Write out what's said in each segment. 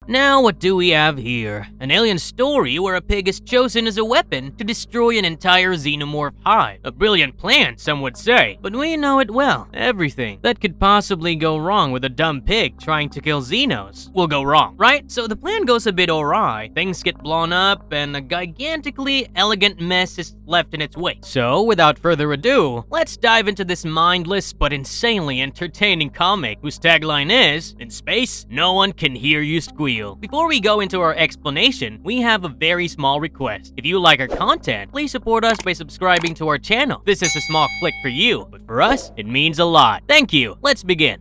Now what do we have here? An alien story where a pig is chosen as a weapon to destroy an entire xenomorph hive. A brilliant plan, some would say, but we know it well. Everything that could possibly go wrong with a dumb pig trying to kill xenos will go wrong, right? So the plan goes a bit awry, things get blown up, and a gigantically elegant mess is left in its wake. So without further ado, let's dive into this mindless but insanely entertaining comic whose tagline is, "In space, no one can hear you squeal." Before we go into our explanation, we have a very small request. If you like our content, please support us by subscribing to our channel. This is a small click for you, but for us, it means a lot. Thank you. Let's begin.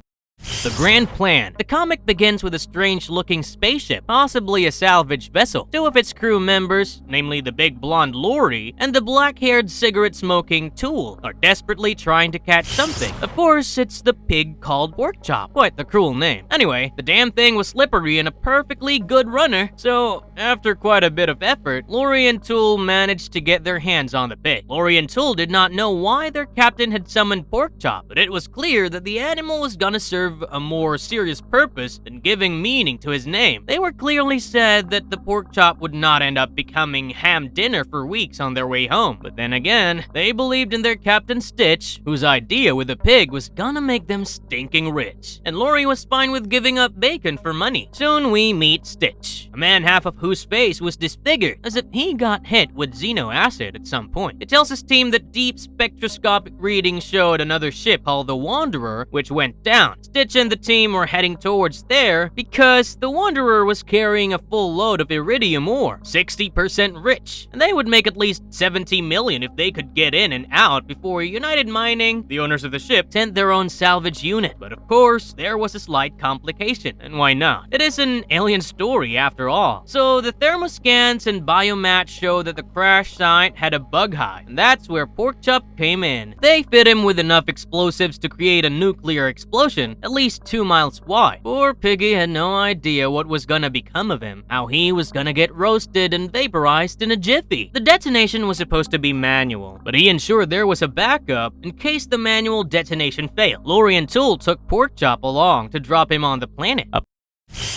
The grand plan. The comic begins with a strange-looking spaceship, possibly a salvage vessel. Two of its crew members, namely the big blonde Lori and the black-haired cigarette-smoking Tool, are desperately trying to catch something. Of course, it's the pig called Porkchop. Quite the cruel name. Anyway, the damn thing was slippery and a perfectly good runner, so after quite a bit of effort, Lori and Tool managed to get their hands on the pig. Lori and Tool did not know why their captain had summoned Porkchop, but it was clear that the animal was gonna serve a more serious purpose than giving meaning to his name. They were clearly said that the pork chop would not end up becoming ham dinner for weeks on their way home. But then again, they believed in their Captain Stitch, whose idea with the pig was gonna make them stinking rich. And Lori was fine with giving up bacon for money. Soon we meet Stitch, a man half of whose face was disfigured, as if he got hit with xeno acid at some point. It tells his team that deep spectroscopic readings showed another ship called the Wanderer, which went down. Stitch and the team were heading towards there because the Wanderer was carrying a full load of iridium ore, 60% rich, and they would make at least 70 million if they could get in and out before United Mining, the owners of the ship, sent their own salvage unit. But of course, there was a slight complication, and why not? It is an alien story after all. So the thermoscans and biomat show that the crash site had a bug hive, and that's where Porkchop came in. They fit him with enough explosives to create a nuclear explosion, at least 2 miles wide. Poor Piggy had no idea what was gonna become of him, how he was gonna get roasted and vaporized in a jiffy. The detonation was supposed to be manual, but he ensured there was a backup in case the manual detonation failed. Lori and Tool took Porkchop along to drop him on the planet.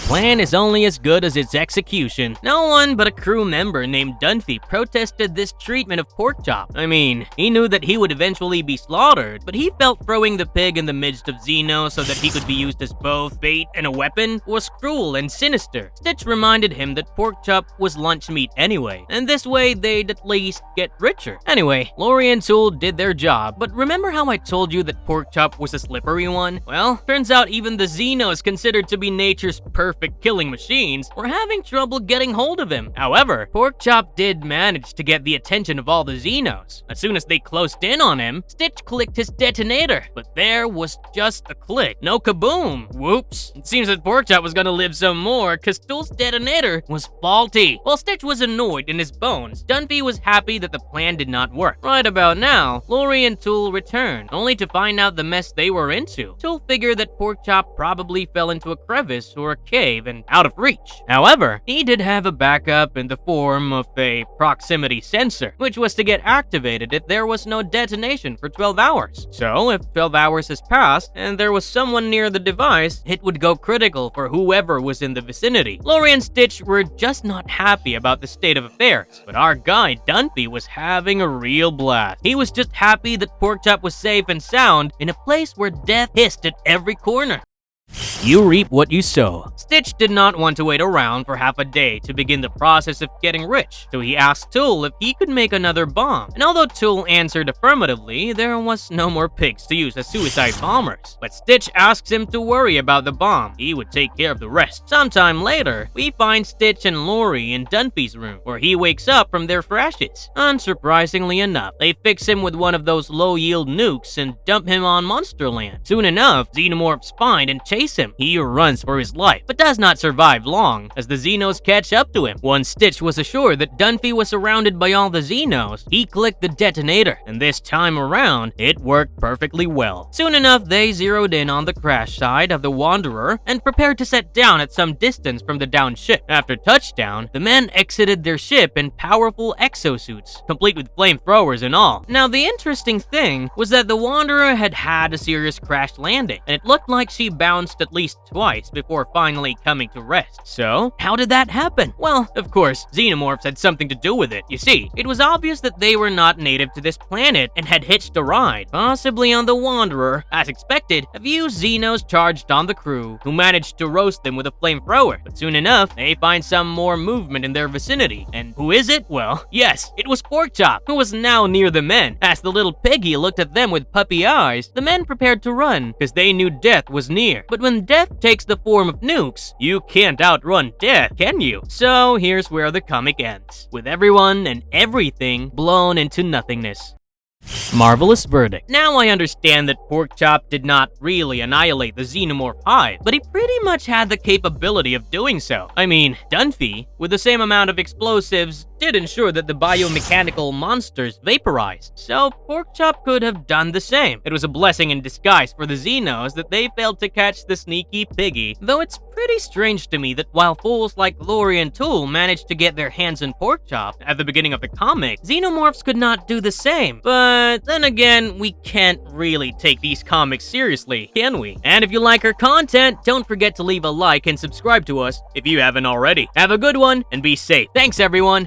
Plan is only as good as its execution. No one but a crew member named Dunphy protested this treatment of Porkchop. I mean, he knew that he would eventually be slaughtered, but he felt throwing the pig in the midst of Xeno so that he could be used as both bait and a weapon was cruel and sinister. Stitch reminded him that Porkchop was lunch meat anyway, and this way they'd at least get richer. Anyway, Lori and Tool did their job, but remember how I told you that Porkchop was a slippery one? Well, turns out even the Xenos, considered to be nature's perfect killing machines, were having trouble getting hold of him. However, Porkchop did manage to get the attention of all the Xenos. As soon as they closed in on him, Stitch clicked his detonator, but there was just a click, no kaboom. Whoops. It seems that Porkchop was gonna live some more because Tool's detonator was faulty. While Stitch was annoyed in his bones, Dunphy was happy that the plan did not work. Right about now, Lori and Tool returned, only to find out the mess they were into. Tool figured that Porkchop probably fell into a crevice or a cave and out of reach. However, he did have a backup in the form of a proximity sensor, which was to get activated if there was no detonation for 12 hours. So, if 12 hours has passed and there was someone near the device, it would go critical for whoever was in the vicinity. Lori and Stitch were just not happy about the state of affairs, but our guy Dunphy was having a real blast. He was just happy that Porkchop was safe and sound in a place where death hissed at every corner. You reap what you sow. Stitch did not want to wait around for half a day to begin the process of getting rich, so he asked Tool if he could make another bomb. And although Tool answered affirmatively, there was no more pigs to use as suicide bombers. But Stitch asks him to worry about the bomb. He would take care of the rest. Sometime later, we find Stitch and Lori in Dunphy's room, where he wakes up from their thrashes. Unsurprisingly enough, they fix him with one of those low-yield nukes and dump him on Monsterland. Soon enough, Xenomorphs find and chase him. He runs for his life, but does not survive long as the Xenos catch up to him. Once Stitch was assured that Dunphy was surrounded by all the Xenos, he clicked the detonator, and this time around, it worked perfectly well. Soon enough, they zeroed in on the crash site of the Wanderer and prepared to set down at some distance from the downed ship. After touchdown, the men exited their ship in powerful exosuits, complete with flamethrowers and all. Now, the interesting thing was that the Wanderer had a serious crash landing, and it looked like she bounced bounced at least twice before finally coming to rest. So, how did that happen? Well, of course, xenomorphs had something to do with it. You see, it was obvious that they were not native to this planet and had hitched a ride, possibly on the Wanderer. As expected, a few Xenos charged on the crew, who managed to roast them with a flamethrower. But soon enough, they find some more movement in their vicinity. And who is it? Well, yes, it was Porkchop, who was now near the men. As the little piggy looked at them with puppy eyes, the men prepared to run, because they knew death was near. But when death takes the form of nukes, you can't outrun death, can you? So here's where the comic ends, with everyone and everything blown into nothingness. Marvelous verdict. Now I understand that Porkchop did not really annihilate the Xenomorph Hive, but he pretty much had the capability of doing so. I mean, Dunphy, with the same amount of explosives, did ensure that the biomechanical monsters vaporized, so Porkchop could have done the same. It was a blessing in disguise for the Xenos that they failed to catch the sneaky piggy, though it's pretty strange to me that while fools like Lori and Tool managed to get their hands on Porkchop at the beginning of the comic, Xenomorphs could not do the same. But then again, we can't really take these comics seriously, can we? And if you like our content, don't forget to leave a like and subscribe to us if you haven't already. Have a good one and be safe. Thanks, everyone.